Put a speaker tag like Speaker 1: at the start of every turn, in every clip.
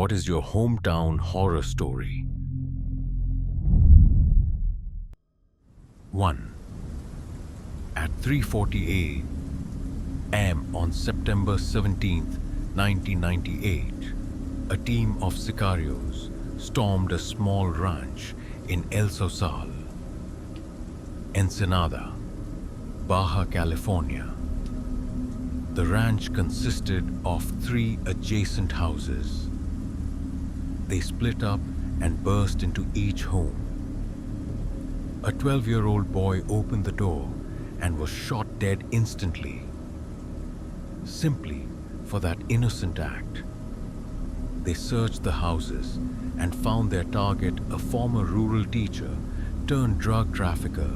Speaker 1: what is your hometown horror story? 1. At 3:40 a.m. on September 17, 1998, a team of sicarios stormed a small ranch in El Sauzal, Ensenada, Baja California. The ranch consisted of 3 adjacent houses. They split up and burst into each home. A 12-year-old boy opened the door and was shot dead instantly, simply for that innocent act. They searched the houses and found their target a former rural teacher turned drug trafficker.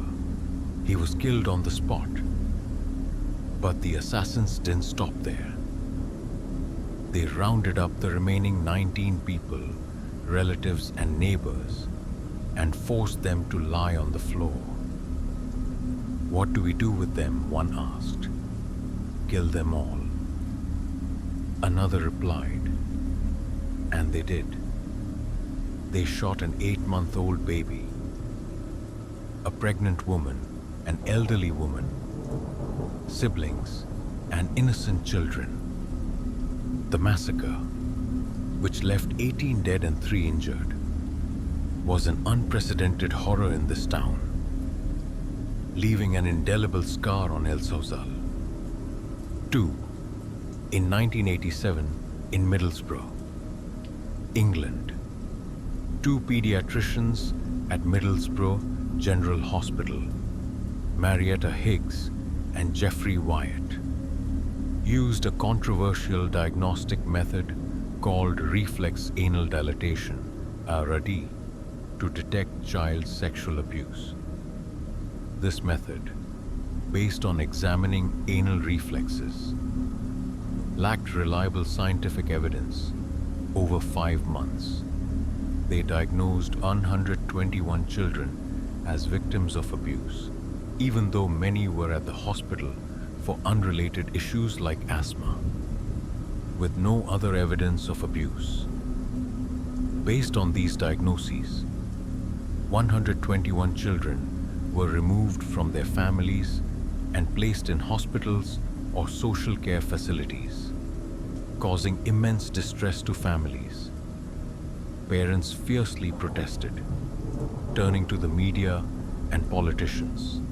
Speaker 1: He was killed on the spot. But the assassins didn't stop there. They rounded up the remaining 19 people, relatives and neighbors, and forced them to lie on the floor. What do we do with them? One asked. Kill them all. Another replied. And they did. They shot an 8-month-old baby, a pregnant woman, an elderly woman, siblings, and innocent children. The massacre, which left 18 dead and 3 injured, was an unprecedented horror in this town, leaving an indelible scar on El Sauzal. 2. In 1987, in Middlesbrough, England, 2 pediatricians at Middlesbrough General Hospital, Marietta Higgs and Jeffrey Wyatt, used a controversial diagnostic method called reflex anal dilatation, RAD, to detect child sexual abuse. This method, based on examining anal reflexes, lacked reliable scientific evidence. Over 5 months, they diagnosed 121 children as victims of abuse, even though many were at the hospital for unrelated issues like asthma, with no other evidence of abuse. Based on these diagnoses, 121 children were removed from their families and placed in hospitals or social care facilities, causing immense distress to families. Parents fiercely protested, turning to the media and politicians.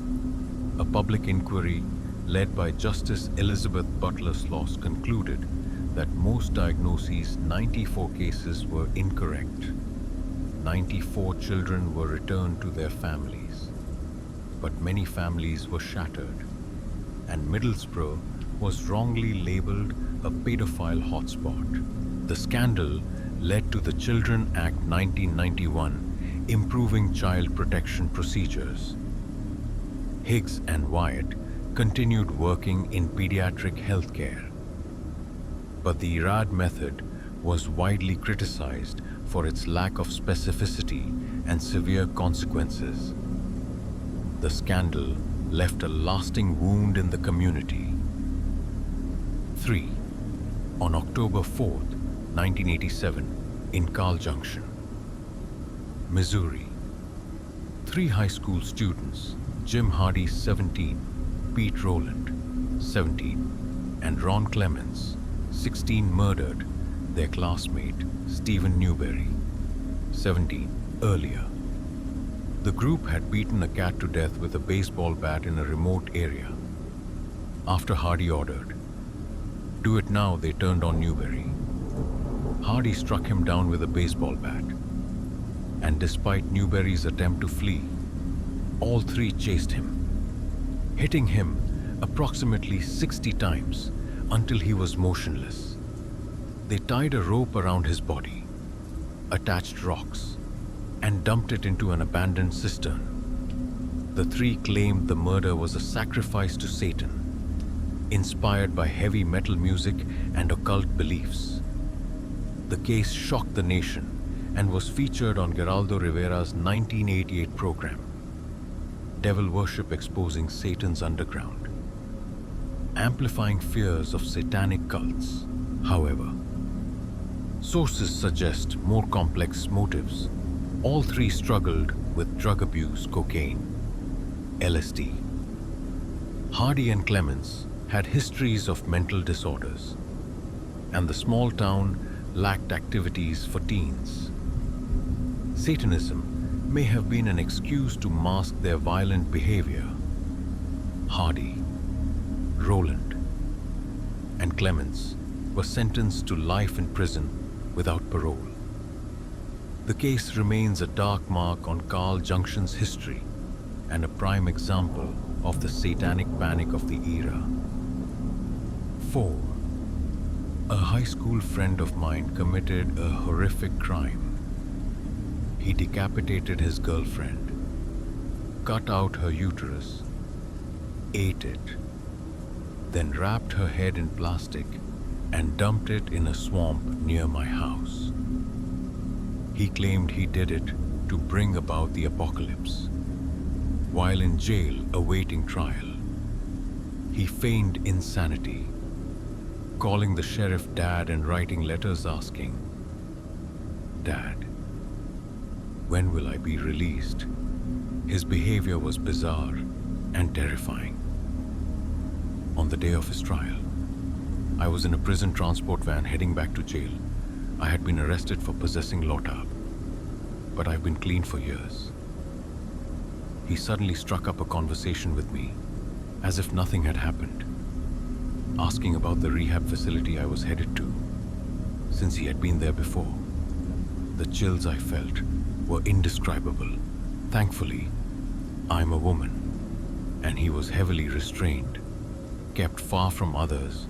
Speaker 1: A public inquiry led by Justice Elizabeth Butler Sloss concluded that most diagnoses, 94 cases, were incorrect. 94 children were returned to their families, but many families were shattered, and Middlesbrough was wrongly labeled a pedophile hotspot. The scandal led to the Children Act 1991, improving child protection procedures. Higgs and Wyatt continued working in pediatric healthcare, but the RAD method was widely criticized for its lack of specificity and severe consequences. The scandal left a lasting wound in the community. 3. On October 4, 1987, in Carl Junction, Missouri, 3 high school students, Jim Hardy, 17, Pete Rowland, 17, and Ron Clements, 16, murdered their classmate Stephen Newberry, 17, earlier. The group had beaten a cat to death with a baseball bat in a remote area. After Hardy ordered, "Do it now," they turned on Newberry. Hardy struck him down with a baseball bat, and despite Newberry's attempt to flee, all 3 chased him, hitting him approximately 60 times until he was motionless. They tied a rope around his body, attached rocks, and dumped it into an abandoned cistern. The 3 claimed the murder was a sacrifice to Satan, inspired by heavy metal music and occult beliefs. The case shocked the nation and was featured on Geraldo Rivera's 1988 program, Devil Worship Exposing Satan's Underground, amplifying fears of satanic cults. However, Sources suggest more complex motives. All three struggled with drug abuse, cocaine, LSD. Hardy and Clements had histories of mental disorders, and the small town lacked activities for teens. Satanism may have been an excuse to mask their violent behavior. Hardy, Roland, and Clements were sentenced to life in prison without parole. The case remains a dark mark on Carl Junction's history and a prime example of the Satanic Panic of the era. 4. A high school friend of mine committed a horrific crime. He decapitated his girlfriend, cut out her uterus, ate it, then wrapped her head in plastic and dumped it in a swamp near my house. He claimed he did it to bring about the apocalypse. While in jail awaiting trial, he feigned insanity, calling the sheriff Dad and writing letters asking, "Dad, when will I be released?" His behavior was bizarre and terrifying. On the day of his trial, I was in a prison transport van heading back to jail. I had been arrested for possessing lotab, but I've been clean for years. He suddenly struck up a conversation with me, as if nothing had happened, asking about the rehab facility I was headed to, since he had been there before. The chills I felt were indescribable. Thankfully, I'm a woman, and he was heavily restrained, kept far from others,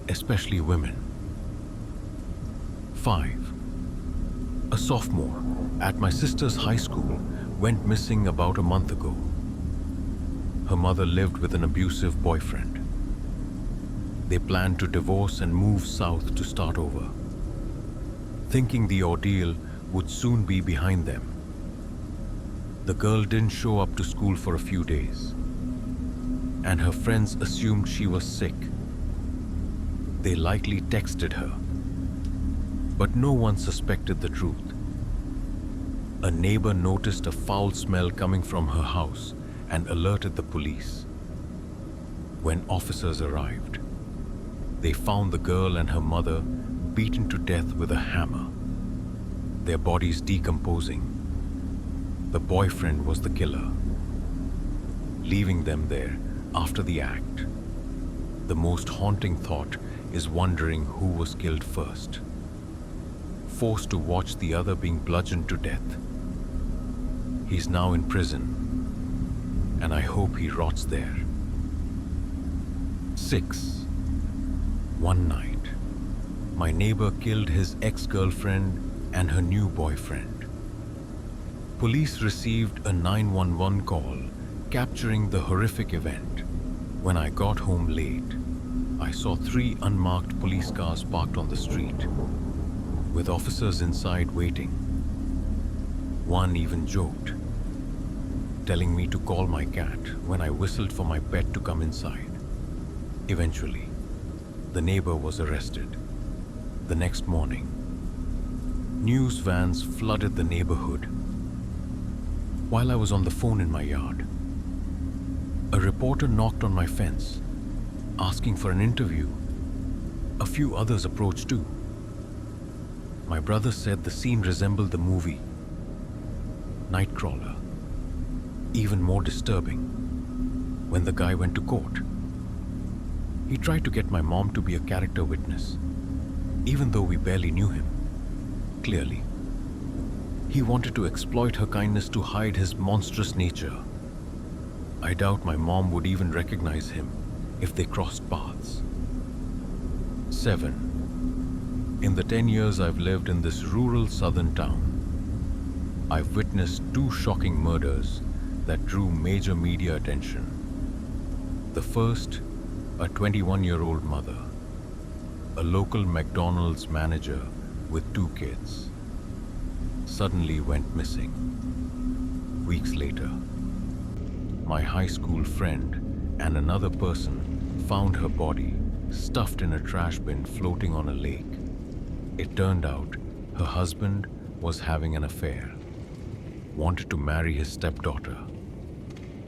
Speaker 1: especially women. 5. A sophomore at my sister's high school went missing about a month ago. Her mother lived with an abusive boyfriend. They planned to divorce and move south to start over, thinking the ordeal would soon be behind them. The girl didn't show up to school for a few days, and her friends assumed she was sick. They likely texted her, but no one suspected the truth. A neighbor noticed a foul smell coming from her house and alerted the police. When officers arrived, they found the girl and her mother beaten to death with a hammer, their bodies decomposing. The boyfriend was the killer, leaving them there after the act. The most haunting thought is wondering who was killed first, forced to watch the other being bludgeoned to death. He's now in prison, and I hope he rots there. 6. One night, my neighbor killed his ex-girlfriend and her new boyfriend. Police received a 911 call capturing the horrific event. When I got home late, I saw 3 unmarked police cars parked on the street, with officers inside waiting. One even joked, telling me to call my cat when I whistled for my pet to come inside. Eventually, the neighbor was arrested. The next morning, news vans flooded the neighborhood. While I was on the phone in my yard, a reporter knocked on my fence, asking for an interview. A few others approached too. My brother said the scene resembled the movie Nightcrawler. Even more disturbing, when the guy went to court. He tried to get my mom to be a character witness, even though we barely knew him. Clearly, he wanted to exploit her kindness to hide his monstrous nature. I doubt my mom would even recognize him if they crossed paths. 7. In the 10 years I've lived in this rural southern town, I've witnessed 2 shocking murders that drew major media attention. The first, a 21-year-old mother, a local McDonald's manager with 2 kids, suddenly went missing. Weeks later, my high school friend and another person found her body stuffed in a trash bin floating on a lake. It turned out her husband was having an affair, wanted to marry his stepdaughter,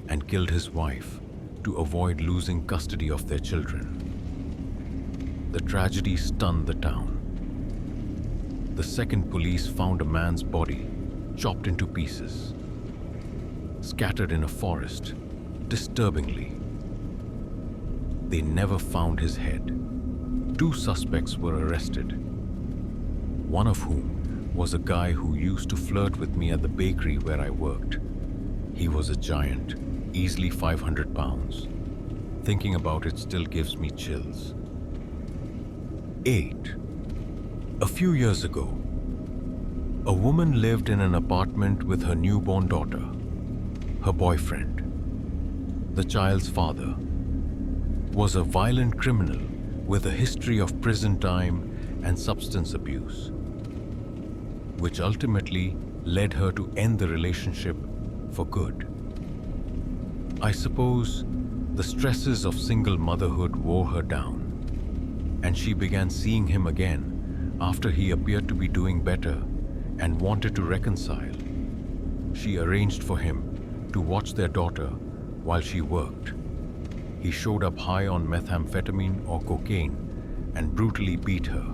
Speaker 1: and killed his wife to avoid losing custody of their children. The tragedy stunned the town. The second police found a man's body chopped into pieces, scattered in a forest, disturbingly. They never found his head. 2 suspects were arrested, one of whom was a guy who used to flirt with me at the bakery where I worked. He was a giant, easily 500 pounds. Thinking about it still gives me chills. 8. A few years ago, a woman lived in an apartment with her newborn daughter, her boyfriend. The child's father was a violent criminal with a history of prison time and substance abuse, which ultimately led her to end the relationship for good. I suppose the stresses of single motherhood wore her down, and she began seeing him again after he appeared to be doing better and wanted to reconcile. She arranged for him to watch their daughter while she worked. He showed up high on methamphetamine or cocaine and brutally beat her.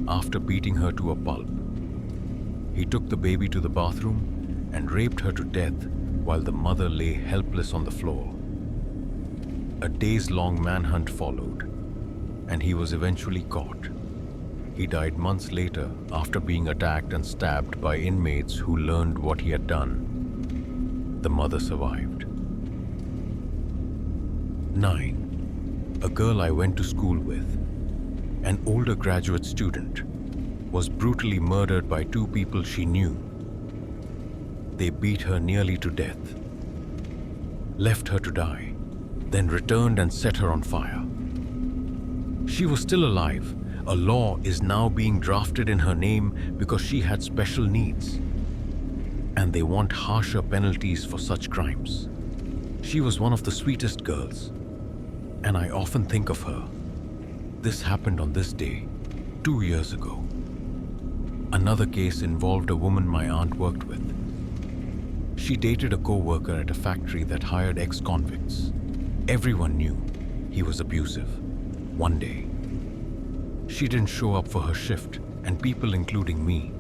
Speaker 1: After beating her to a pulp, he took the baby to the bathroom and raped her to death while the mother lay helpless on the floor. A days-long manhunt followed, and he was eventually caught. He died months later after being attacked and stabbed by inmates who learned what he had done. The mother survived. 9. A girl I went to school with, an older graduate student, was brutally murdered by 2 people she knew. They beat her nearly to death, left her to die, then returned and set her on fire. She was still alive. A law is now being drafted in her name because she had special needs, and they want harsher penalties for such crimes. She was one of the sweetest girls, and I often think of her. This happened on this day, 2 years ago. Another case involved a woman my aunt worked with. She dated a co-worker at a factory that hired ex-convicts. Everyone knew he was abusive. One day, she didn't show up for her shift, and people, including me,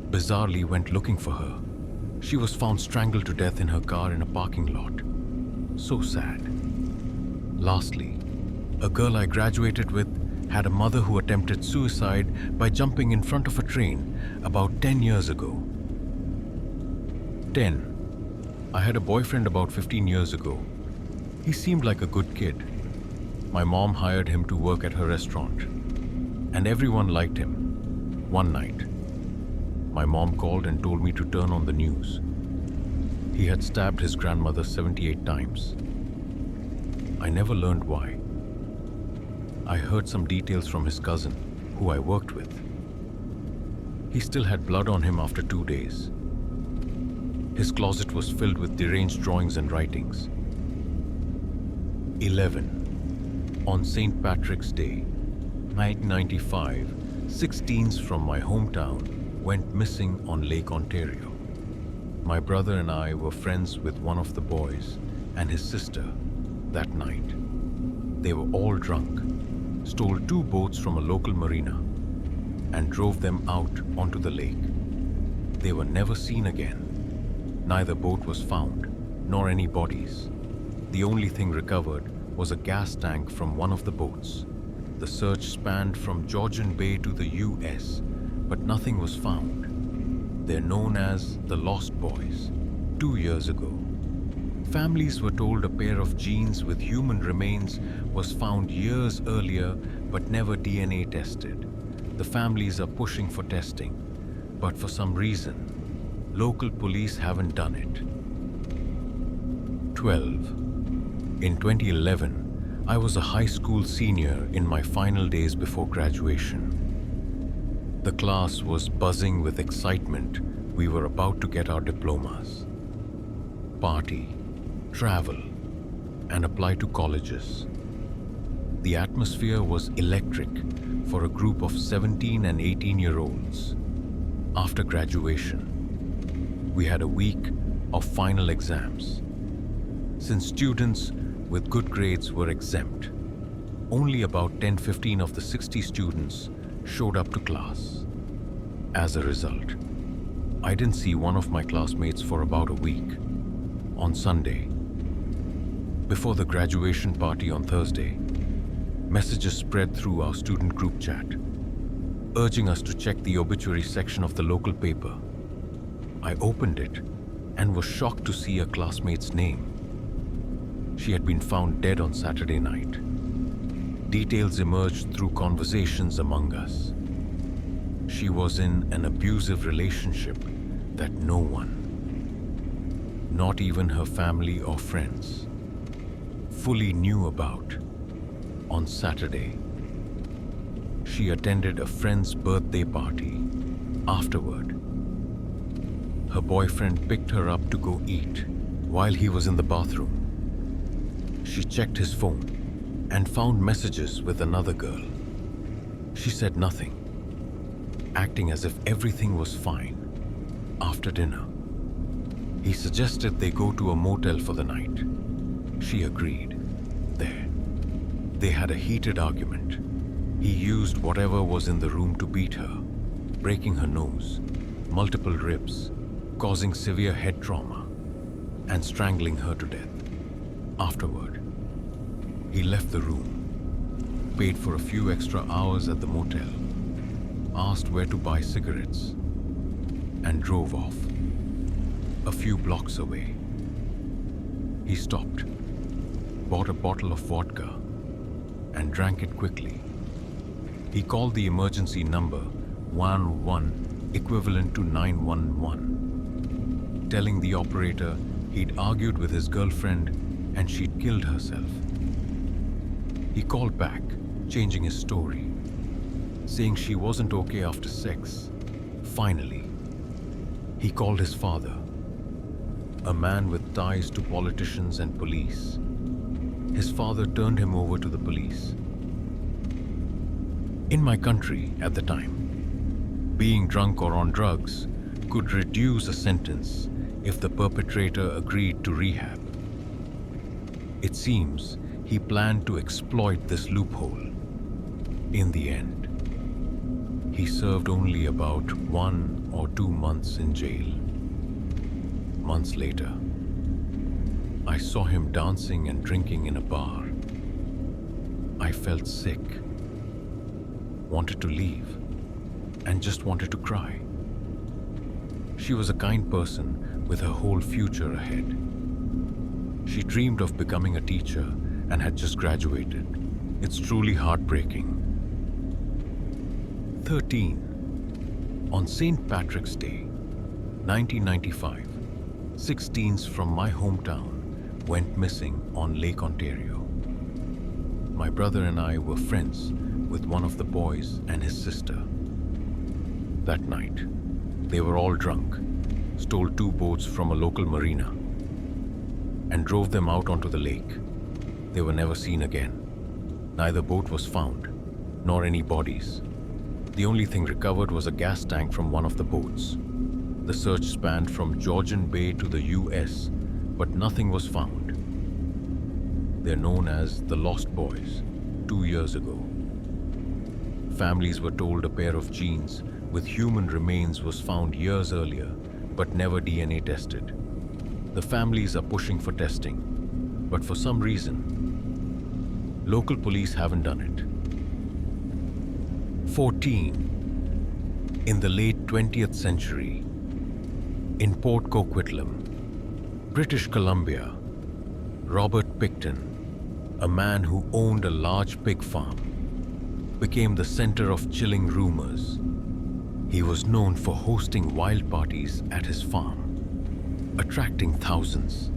Speaker 1: bizarrely went looking for her. She was found strangled to death in her car in a parking lot. So sad. Lastly, a girl I graduated with had a mother who attempted suicide by jumping in front of a train about 10 years ago. 10. I had a boyfriend about 15 years ago. He seemed like a good kid. My mom hired him to work at her restaurant, and everyone liked him. One night, my mom called and told me to turn on the news. He had stabbed his grandmother 78 times. I never learned why. I heard some details from his cousin, who I worked with. He still had blood on him after 2 days. His closet was filled with deranged drawings and writings. 11. On St. Patrick's Day, 1995, 6 teens from my hometown went missing on Lake Ontario. My brother and I were friends with one of the boys and his sister that night. They were all drunk, stole 2 boats from a local marina, and drove them out onto the lake. They were never seen again. Neither boat was found, nor any bodies. The only thing recovered was a gas tank from one of the boats. The search spanned from Georgian Bay to the US, but nothing was found. They're known as the Lost Boys. 2 years ago, families were told a pair of jeans with human remains was found years earlier but never DNA tested. The families are pushing for testing, but for some reason, local police haven't done it. 12. In 2011, I was a high school senior in my final days before graduation. The class was buzzing with excitement. We were about to get our diplomas, party, travel, and apply to colleges. The atmosphere was electric for a group of 17 and 18-year-olds. After graduation, we had a week of final exams. Since students with good grades were exempt, only about 10-15 of the 60 students showed up to class. As a result, I didn't see one of my classmates for about a week. On Sunday, before the graduation party on Thursday, messages spread through our student group chat, urging us to check the obituary section of the local paper. I opened it and was shocked to see a classmate's name. She had been found dead on Saturday night. Details emerged through conversations among us. She was in an abusive relationship that no one, not even her family or friends, fully knew about. On Saturday, she attended a friend's birthday party. Afterward, her boyfriend picked her up to go eat. While he was in the bathroom, she checked his phone and found messages with another girl. She said nothing, acting as if everything was fine. After dinner, he suggested they go to a motel for the night. She agreed. There, they had a heated argument. He used whatever was in the room to beat her, breaking her nose, multiple ribs, causing severe head trauma, and strangling her to death. Afterward, he left the room, paid for a few extra hours at the motel, asked where to buy cigarettes, and drove off. A few blocks away, he stopped, bought a bottle of vodka, and drank it quickly. He called the emergency number 111, equivalent to 911, telling the operator he'd argued with his girlfriend and she'd killed herself. He called back, changing his story, saying she wasn't okay after sex. Finally, he called his father, a man with ties to politicians and police. His father turned him over to the police. In my country at the time, being drunk or on drugs could reduce a sentence if the perpetrator agreed to rehab. It seems he planned to exploit this loophole. In the end, he served only about 1 or 2 months in jail. Months later, I saw him dancing and drinking in a bar. I felt sick, wanted to leave, and just wanted to cry. She was a kind person with her whole future ahead. She dreamed of becoming a teacher and had just graduated. It's truly heartbreaking. 13. On St. Patrick's Day, 1995, 6 teens from my hometown went missing on Lake Ontario. My brother and I were friends with one of the boys and his sister. That night, they were all drunk, stole 2 boats from a local marina, and drove them out onto the lake. They were never seen again. Neither boat was found, nor any bodies. The only thing recovered was a gas tank from one of the boats. The search spanned from Georgian Bay to the US, but nothing was found. They're known as the Lost Boys. 2 years ago, families were told a pair of jeans with human remains was found years earlier, but never DNA tested. The families are pushing for testing, but for some reason, local police haven't done it. 14. In the late 20th century, in Port Coquitlam, British Columbia, Robert Pickton, a man who owned a large pig farm, became the center of chilling rumors. He was known for hosting wild parties at his farm, attracting thousands,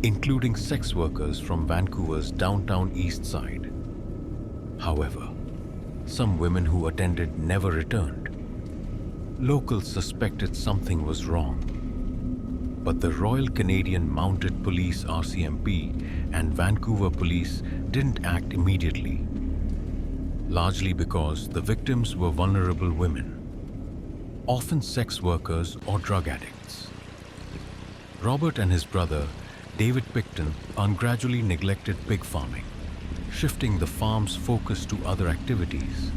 Speaker 1: including sex workers from Vancouver's downtown east side. However, some women who attended never returned. Locals suspected something was wrong. But the Royal Canadian Mounted Police RCMP and Vancouver Police didn't act immediately, largely because the victims were vulnerable women, often sex workers or drug addicts. Robert and his brother, David Pickton, gradually neglected pig farming, shifting the farm's focus to other activities.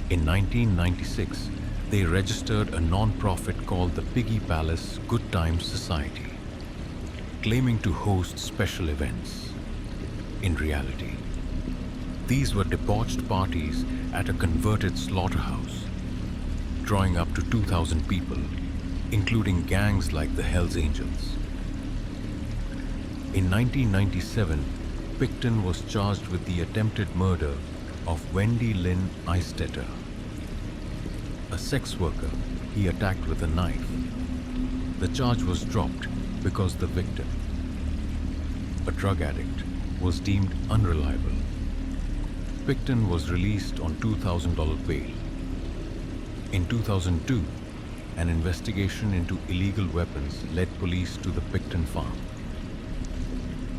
Speaker 1: In 1996, they registered a non-profit called the Piggy Palace Good Times Society, claiming to host special events. In reality, these were debauched parties at a converted slaughterhouse, drawing up to 2,000 people, including gangs like the Hells Angels. In 1997, Pickton was charged with the attempted murder of Wendy Lynn Eistetter, a sex worker he attacked with a knife. The charge was dropped because the victim, a drug addict, was deemed unreliable. Pickton was released on $2,000 bail. In 2002, an investigation into illegal weapons led police to the Pickton farm.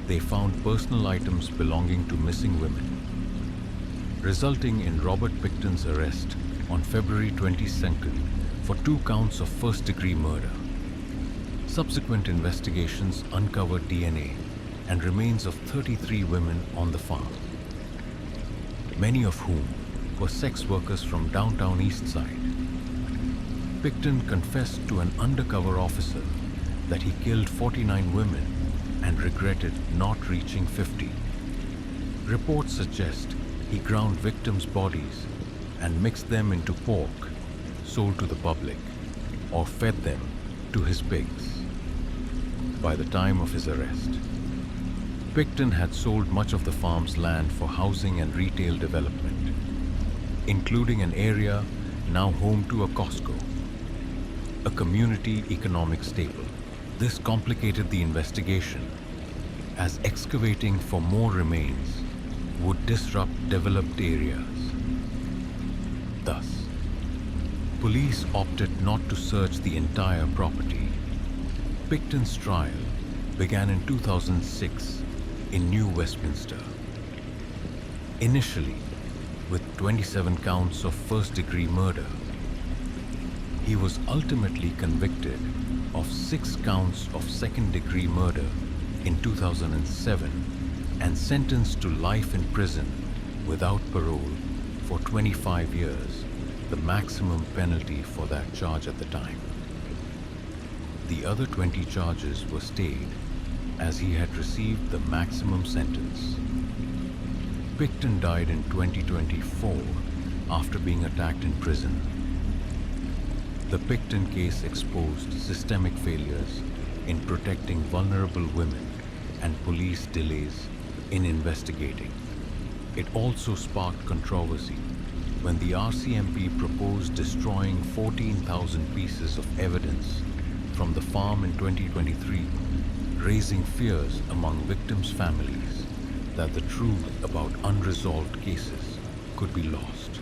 Speaker 1: They found personal items belonging to missing women, resulting in Robert Pickton's arrest on February 22nd for 2 counts of first-degree murder. Subsequent investigations uncovered DNA and remains of 33 women on the farm, many of whom were sex workers from downtown East Side. Pickton confessed to an undercover officer that he killed 49 women and regretted not reaching 50. Reports suggest he ground victims' bodies and mixed them into pork sold to the public, or fed them to his pigs. By the time of his arrest, Pickton had sold much of the farm's land for housing and retail development, including an area now home to a Costco, a community economic staple. This complicated the investigation, as excavating for more remains would disrupt developed areas. Thus, police opted not to search the entire property. Pickton's trial began in 2006 in New Westminster. Initially, with 27 counts of first-degree murder, he was ultimately convicted of 6 counts of second-degree murder in 2007 and sentenced to life in prison without parole for 25 years, the maximum penalty for that charge at the time. The other 20 charges were stayed as he had received the maximum sentence. Pickton died in 2024 after being attacked in prison. The Pickton case exposed systemic failures in protecting vulnerable women and police delays in investigating. It also sparked controversy when the RCMP proposed destroying 14,000 pieces of evidence from the farm in 2023, raising fears among victims' families that the truth about unresolved cases could be lost.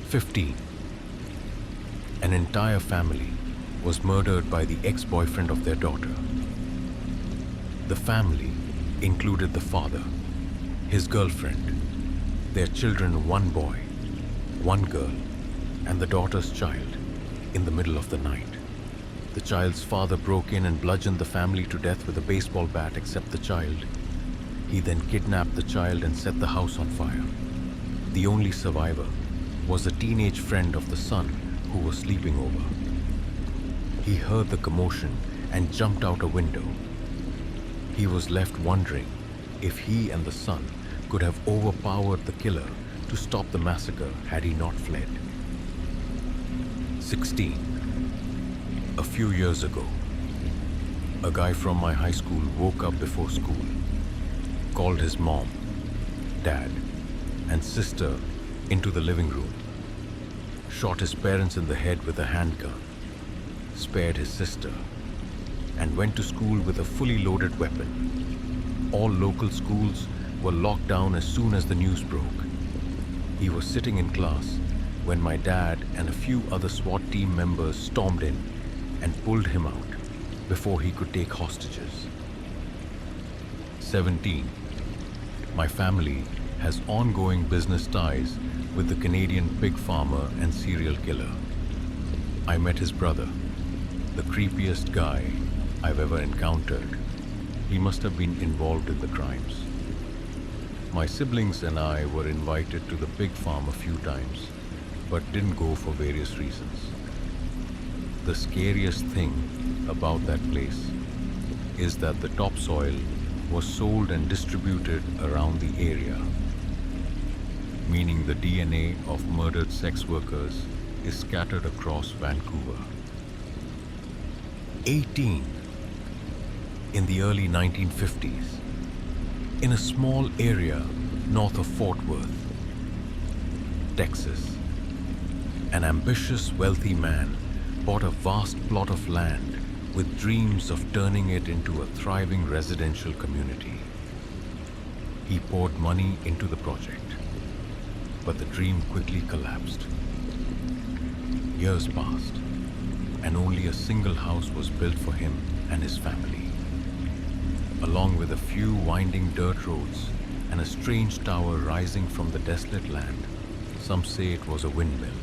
Speaker 1: 15. An entire family was murdered by the ex-boyfriend of their daughter. The family included the father, his girlfriend, their children, 1 boy, 1 girl, and the daughter's child, in the middle of the night. The child's father broke in and bludgeoned the family to death with a baseball bat except the child. He then kidnapped the child and set the house on fire. The only survivor was a teenage friend of the son who was sleeping over. He heard the commotion and jumped out a window. He was left wondering if he and the son could have overpowered the killer to stop the massacre had he not fled. 16. A few years ago, a guy from my high school woke up before school, called his mom, dad, and sister into the living room, shot his parents in the head with a handgun, spared his sister, and went to school with a fully loaded weapon. All local schools were locked down as soon as the news broke. He was sitting in class when my dad and a few other SWAT team members stormed in and pulled him out, before he could take hostages. 17. My family has ongoing business ties with the Canadian pig farmer and serial killer. I met his brother, the creepiest guy I've ever encountered. He must have been involved in the crimes. My siblings and I were invited to the pig farm a few times, but didn't go for various reasons. The scariest thing about that place is that the topsoil was sold and distributed around the area, meaning the DNA of murdered sex workers is scattered across Vancouver. 18. In the early 1950s, in a small area north of Fort Worth, Texas, an ambitious, wealthy man bought a vast plot of land with dreams of turning it into a thriving residential community. He poured money into the project, but the dream quickly collapsed. Years passed, and only a single house was built for him and his family, along with a few winding dirt roads and a strange tower rising from the desolate land. Some say it was a windmill,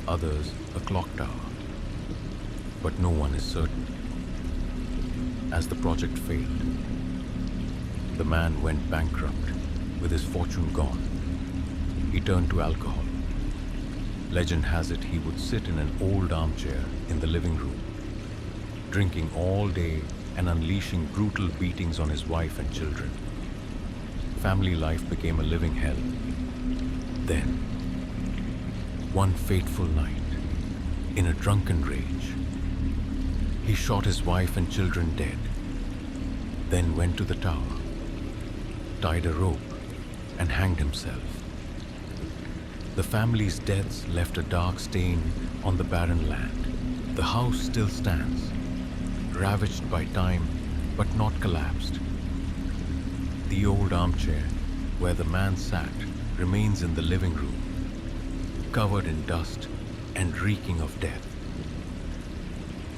Speaker 1: others a clock tower, but no one is certain. As the project failed, the man went bankrupt with his fortune gone. He turned to alcohol. Legend has it he would sit in an old armchair in the living room, drinking all day and unleashing brutal beatings on his wife and children. Family life became a living hell. Then, one fateful night, in a drunken rage, he shot his wife and children dead, then went to the tower, tied a rope, and hanged himself. The family's deaths left a dark stain on the barren land. The house still stands, ravaged by time, but not collapsed. The old armchair where the man sat remains in the living room, covered in dust and reeking of death.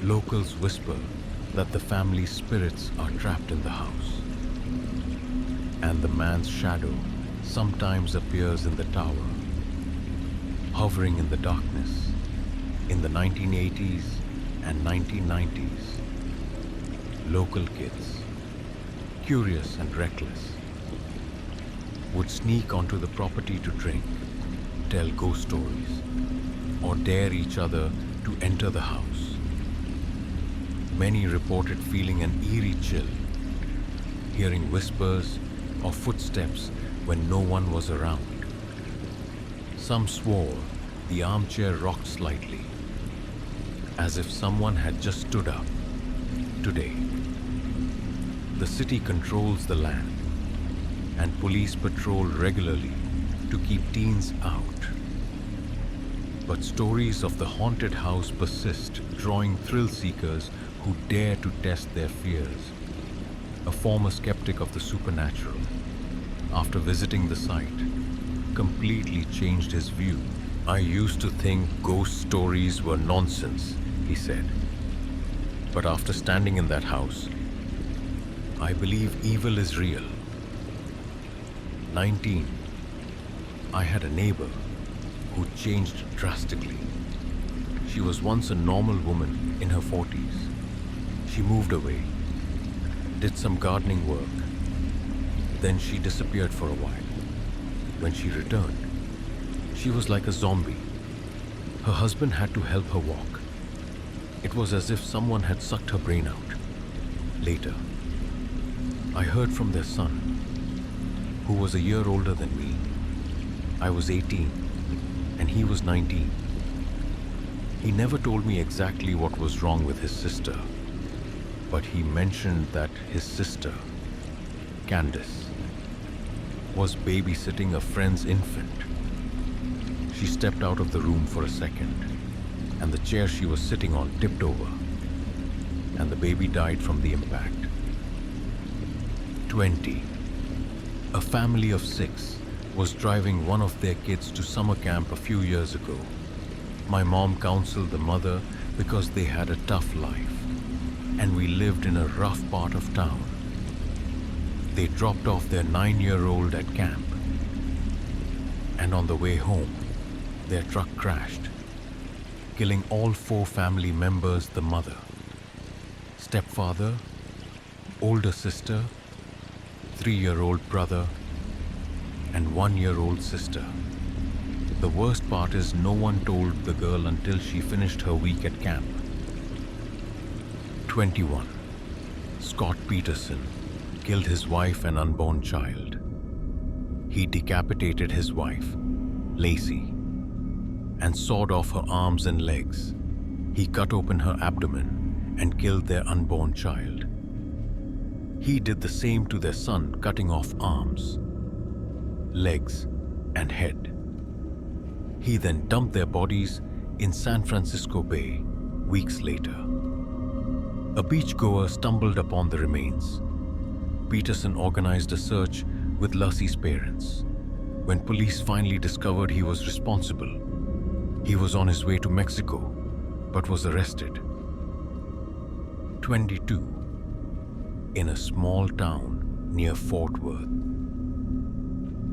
Speaker 1: Locals whisper that the family's spirits are trapped in the house, and the man's shadow sometimes appears in the tower, hovering in the darkness. In the 1980s and 1990s, local kids, curious and reckless, would sneak onto the property to drink, tell ghost stories, or dare each other to enter the house. Many reported feeling an eerie chill, hearing whispers or footsteps when no one was around. Some swore the armchair rocked slightly, as if someone had just stood up. Today, the city controls the land, and police patrol regularly to keep teens out. But stories of the haunted house persist, drawing thrill seekers who dare to test their fears. A former skeptic of the supernatural, after visiting the site, completely changed his view. "I used to think ghost stories were nonsense," he said. "But after standing in that house, I believe evil is real." 19. I had a neighbor who changed drastically. She was once a normal woman in her 40s. She moved away, did some gardening work, then she disappeared for a while. When she returned, she was like a zombie. Her husband had to help her walk. It was as if someone had sucked her brain out. Later, I heard from their son, who was a year older than me. I was 18, and he was 19. He never told me exactly what was wrong with his sister, but he mentioned that his sister, Candace, was babysitting a friend's infant. She stepped out of the room for a second, and the chair she was sitting on tipped over, and the baby died from the impact. 20. A family of 6 was driving one of their kids to summer camp a few years ago. My mom counseled the mother because they had a tough life. and we lived in a rough part of town. They dropped off their 9-year-old at camp, and on the way home, their truck crashed, killing all 4 family members: the mother, stepfather, older sister, 3-year-old brother, and 1-year-old sister. The worst part is no one told the girl until she finished her week at camp. 21. Scott Peterson killed his wife and unborn child. He decapitated his wife, Lacey, and sawed off her arms and legs. He cut open her abdomen and killed their unborn child. He did the same to their son, cutting off arms, legs, and head. He then dumped their bodies in San Francisco Bay weeks later. A beachgoer stumbled upon the remains. Peterson organized a search with Lassie's parents. When police finally discovered he was responsible, he was on his way to Mexico, but was arrested. 22. In a small town near Fort Worth,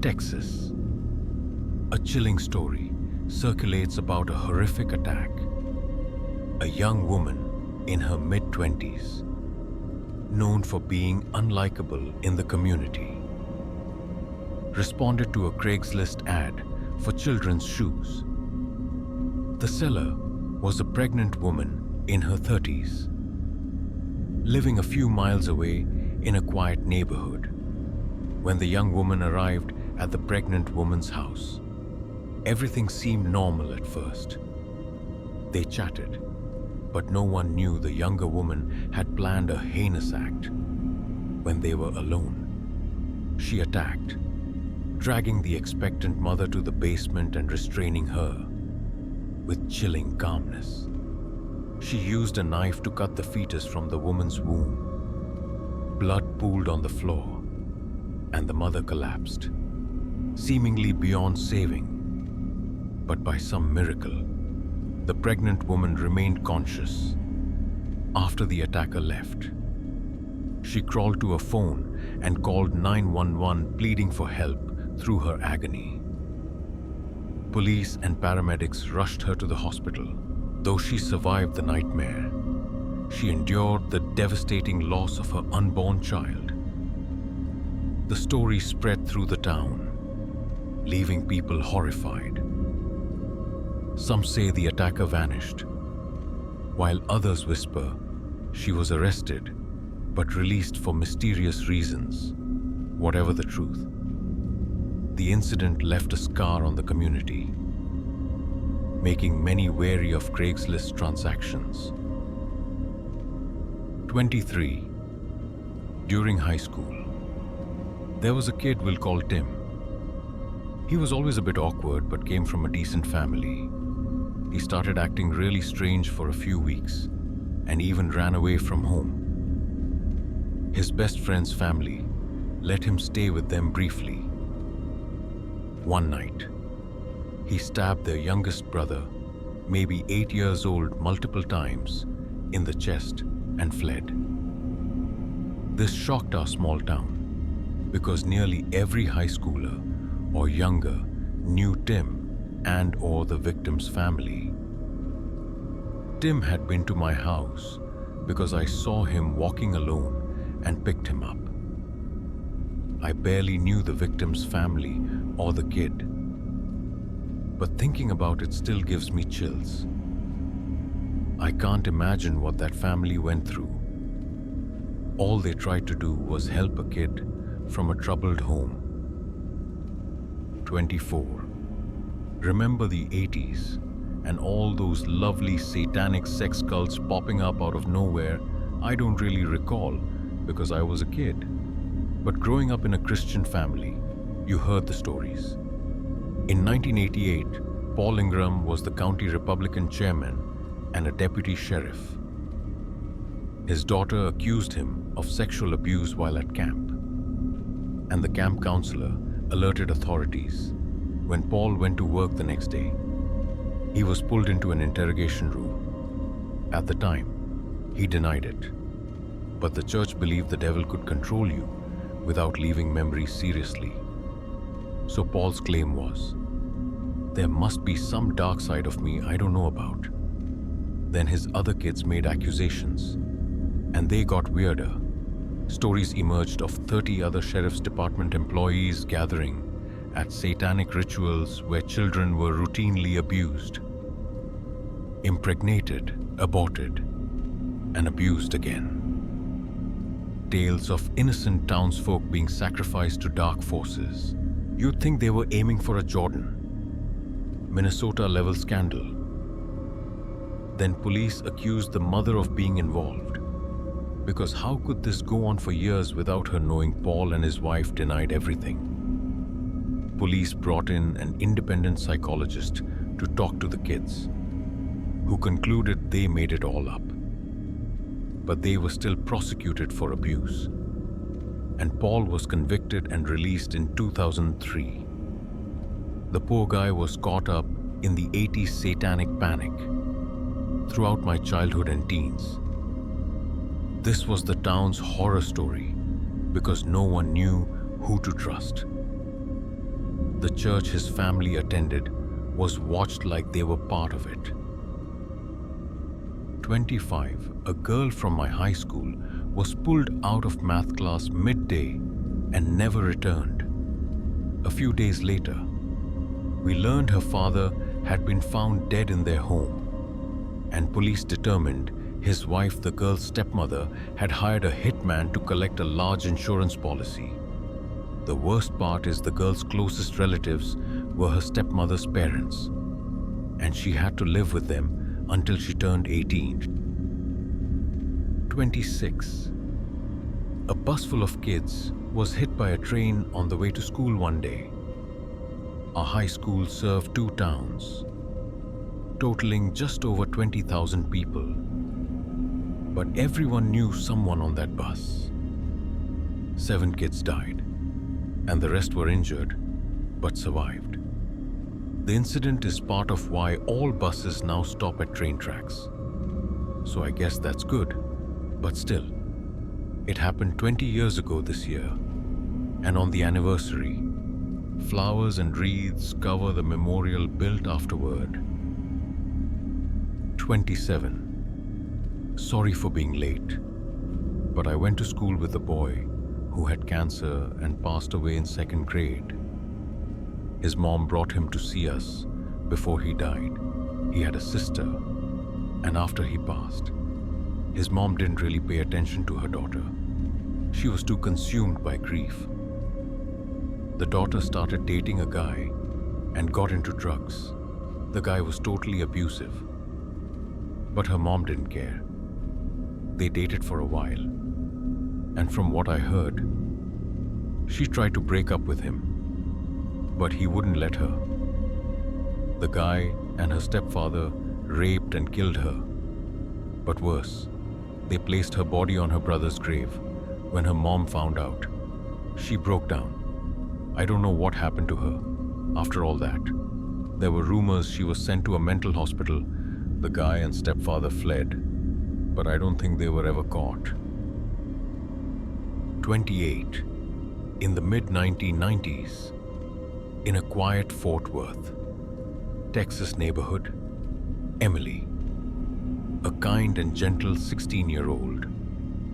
Speaker 1: Texas, a chilling story circulates about a horrific attack. A young woman in her mid-20s, known for being unlikable in the community, responded to a Craigslist ad for children's shoes. The seller was a pregnant woman in her 30s, living a few miles away in a quiet neighborhood. When the young woman arrived at the pregnant woman's house, everything seemed normal at first. They chatted, but no one knew the younger woman had planned a heinous act. When they were alone, she attacked, dragging the expectant mother to the basement and restraining her. With chilling calmness, she used a knife to cut the fetus from the woman's womb. Blood pooled on the floor, and the mother collapsed, seemingly beyond saving. But by some miracle, the pregnant woman remained conscious. After the attacker left, she crawled to a phone and called 911, pleading for help through her agony. Police and paramedics rushed her to the hospital. Though she survived the nightmare, she endured the devastating loss of her unborn child. The story spread through the town, leaving people horrified. Some say the attacker vanished, while others whisper she was arrested but released for mysterious reasons. Whatever the truth, the incident left a scar on the community, making many wary of Craigslist transactions. 23. During high school, there was a kid we'll call Tim. He was always a bit awkward but came from a decent family. He started acting really strange for a few weeks and even ran away from home. His best friend's family let him stay with them briefly. One night, he stabbed their youngest brother, maybe 8 years old, multiple times in the chest and fled. This shocked our small town because nearly every high schooler or younger knew Tim and/or the victim's family. Tim had been to my house because I saw him walking alone and picked him up. I barely knew the victim's family or the kid, but thinking about it still gives me chills. I can't imagine what that family went through. All they tried to do was help a kid from a troubled home. 24. Remember the 80s and all those lovely satanic sex cults popping up out of nowhere? I don't really recall because I was a kid. But growing up in a Christian family, you heard the stories. In 1988, Paul Ingram was the county Republican chairman and a deputy sheriff. His daughter accused him of sexual abuse while at camp, and the camp counselor alerted authorities. When Paul went to work the next day, he was pulled into an interrogation room. At the time, he denied it, But the church believed the devil could control you without leaving memories seriously. So Paul's claim was, there must be some dark side of me I don't know about. Then his other kids made accusations, and they got weirder. Stories emerged of 30 other sheriff's department employees gathering at satanic rituals where children were routinely abused, impregnated, aborted, and abused again. Tales of innocent townsfolk being sacrificed to dark forces. You'd think they were aiming for a Jordan, Minnesota-level scandal. Then police accused the mother of being involved, because how could this go on for years without her knowing Paul and his wife denied everything? Police brought in an independent psychologist to talk to the kids, who concluded they made it all up. But they were still prosecuted for abuse, and Paul was convicted and released in 2003. The poor guy was caught up in the 80s Satanic Panic throughout my childhood and teens. This was the town's horror story because no one knew who to trust. The church his family attended was watched like they were part of it. 25, a girl from my high school was pulled out of math class midday and never returned. A few days later, we learned her father had been found dead in their home, and police determined his wife, the girl's stepmother, had hired a hitman to collect a large insurance policy. The worst part is the girl's closest relatives were her stepmother's parents, and she had to live with them until she turned 18. 26. A bus full of kids was hit by a train on the way to school one day. Our high school served 2 towns, totaling just over 20,000 people. But everyone knew someone on that bus. 7 kids died, and the rest were injured, but survived. The incident is part of why all buses now stop at train tracks. So I guess that's good, but still, it happened 20 years ago this year, and on the anniversary, flowers and wreaths cover the memorial built afterward. 27. Sorry for being late, but I went to school with a boy who had cancer and passed away in 2nd grade. His mom brought him to see us before he died. He had a sister, and after he passed, his mom didn't really pay attention to her daughter. She was too consumed by grief. The daughter started dating a guy and got into drugs. The guy was totally abusive, but her mom didn't care. They dated for a while, and from what I heard, she tried to break up with him, but he wouldn't let her. The guy and her stepfather raped and killed her. But worse, they placed her body on her brother's grave. When her mom found out, she broke down. I don't know what happened to her after all that. There were rumors she was sent to a mental hospital. The guy and stepfather fled, but I don't think they were ever caught. 28. In the mid-1990s, in a quiet Fort Worth, Texas neighborhood, Emily, a kind and gentle 16-year-old,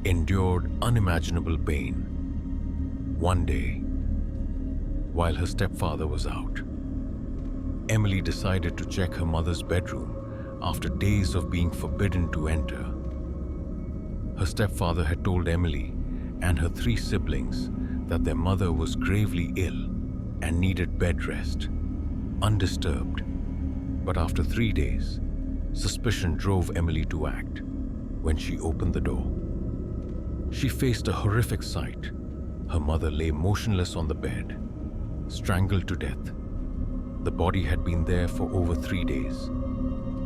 Speaker 1: endured unimaginable pain. One day, while her stepfather was out, Emily decided to check her mother's bedroom after days of being forbidden to enter. Her stepfather had told Emily and her 3 siblings that their mother was gravely ill and needed bed rest, undisturbed. But after 3 days, suspicion drove Emily to act when she opened the door. She faced a horrific sight. Her mother lay motionless on the bed, strangled to death. The body had been there for over 3 days.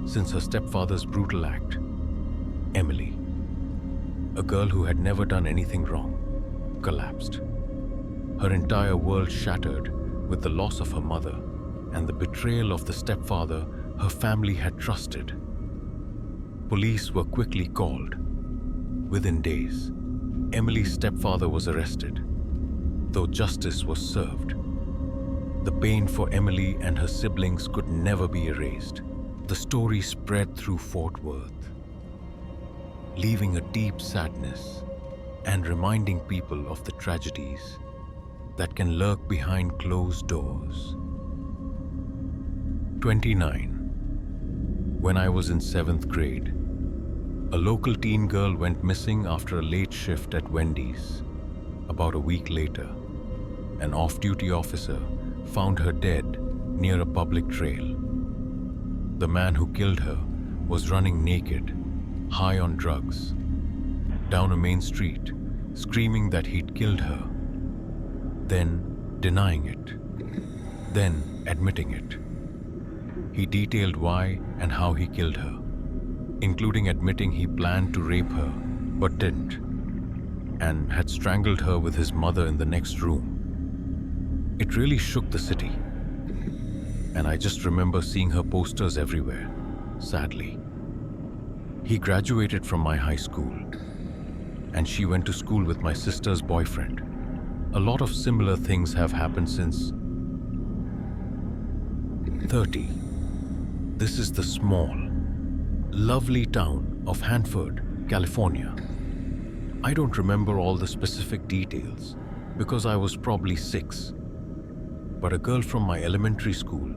Speaker 1: Since her stepfather's brutal act, Emily, a girl who had never done anything wrong, collapsed. Her entire world shattered with the loss of her mother and the betrayal of the stepfather her family had trusted. Police were quickly called. Within days, Emily's stepfather was arrested, though justice was served. The pain for Emily and her siblings could never be erased. The story spread through Fort Worth, leaving a deep sadness and reminding people of the tragedies that can lurk behind closed doors. 29. When I was in 7th grade, a local teen girl went missing after a late shift at Wendy's. About a week later, an off-duty officer found her dead near a public trail. The man who killed her was running naked, high on drugs, down a main street, screaming that he'd killed her, then denying it, then admitting it. He detailed why and how he killed her, including admitting he planned to rape her but didn't, and had strangled her with his mother in the next room. It really shook the city, and I just remember seeing her posters everywhere, sadly. He graduated from my high school, and she went to school with my sister's boyfriend. A lot of similar things have happened since. 30. This is the small, lovely town of Hanford, California. I don't remember all the specific details because I was probably 6. But a girl from my elementary school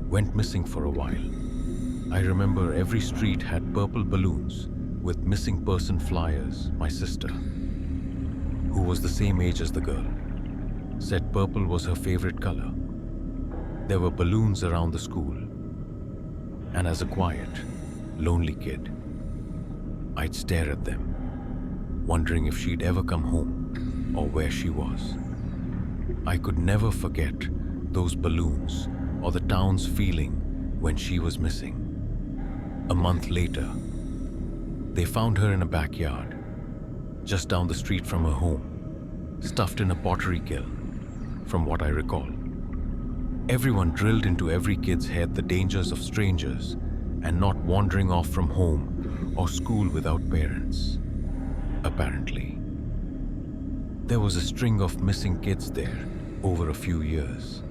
Speaker 1: went missing for a while. I remember every street had purple balloons with missing person flyers. My sister, who was the same age as the girl, said purple was her favorite color. There were balloons around the school, and as a quiet, lonely kid, I'd stare at them, wondering if she'd ever come home or where she was. I could never forget those balloons or the town's feeling when she was missing. A month later, they found her in a backyard, just down the street from her home, stuffed in a pottery kiln, from what I recall. Everyone drilled into every kid's head the dangers of strangers and not wandering off from home or school without parents. Apparently, there was a string of missing kids there over a few years.